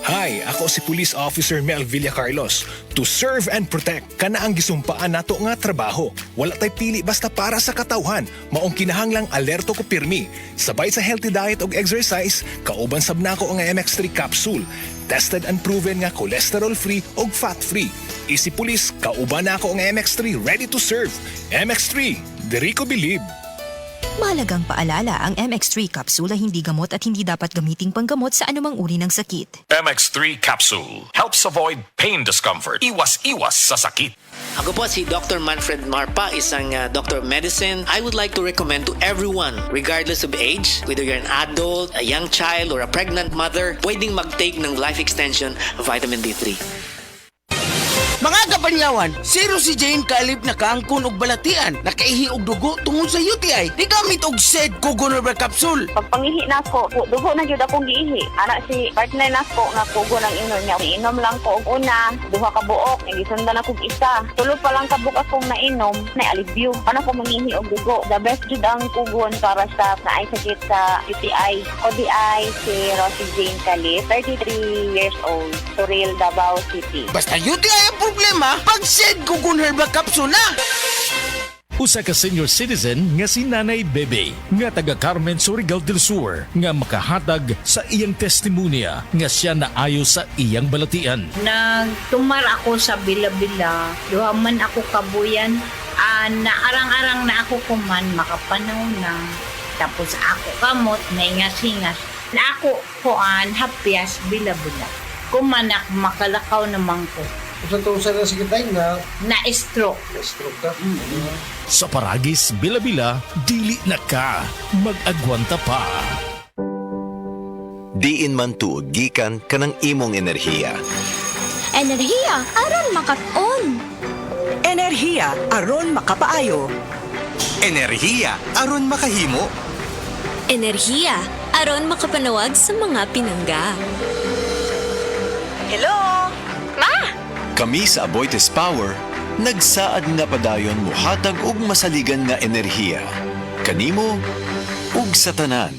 Hi, ako si Police Officer Mel Villacarlos. To serve and protect, kana ang gisumpaan nato nga trabaho. Wala tay pili basta para sa katawhan. Maong kinahanglang alerto ko pirmi. Sabay sa healthy diet og exercise, kauban sab nako ang MX3 capsule. Tested and proven nga cholesterol-free og fat-free. Isi Police, kauban nako ang MX3 ready to serve. MX3, diri ko believe. Mahalagang paalala, ang MX3 capsule ay hindi gamot at hindi dapat gamiting panggamot sa anumang uri ng sakit. MX3 Capsule helps avoid pain discomfort. Iwas-iwas sa sakit. Ako po si Dr. Manfred Marpa, isang Doctor of Medicine. I would like to recommend to everyone, regardless of age, whether you're an adult, a young child, or a pregnant mother, pwedeng mag-take ng Life Extension Vitamin D3. Mga kabanyawan, zero si Jane kalip na kaangkon og balatian, nakaihi og dugo tungod sa UTI. Di gamit og SED Kugon Herbal Capsule. Pag pangihi na ko, dugo na jud akong giihi. Anak si partner na ko nga kugo ng inom niya. Inom lang ko og una, duha ka buok, igisundan ako og isa. Tulo pa lang ka buok akong nainom, na alivio. Ano ko mangihi og dugo. The best jud ang kugon para sa naay sakit sa UTI. ODI si Rosie Jane Calip, 33 years old, Suril, Davao City. Basta UTI ang problema, pag SED Kugon Herbal Capsule na! Usa ka senior citizen nga si Nanay Bebe nga taga Carmen Surigao del Sur nga makahatag sa iyang testimonya nga siya naayo sa iyang balatian. Nagtumar ako sa Bila-Bila, duha man ako kabuyan, naarang-arang na ako kuman, makapanaw na. Tapos ako kamot, naingas-ingas. Na ako kuan, hapyas, Bila-Bila. Kumanak, makalakaw naman ko. Sa na sa kitay na Na-stroke. stroke ka. Sa Paragis, Bila-Bila, dili na ka mag-agwanta pa. Diin man tuod gikan kanang imong enerhiya. Enerhiya, aron makat-on. Enerhiya aron makapaayo. Enerhiya aron makahimo. Enerhiya aron makapanawag sa mga pinangga. Hello? Kami sa Aboitiz Power, nagsaad nga padayon muhatag og masaligan nga enerhiya. Kanimo ug sa tanan.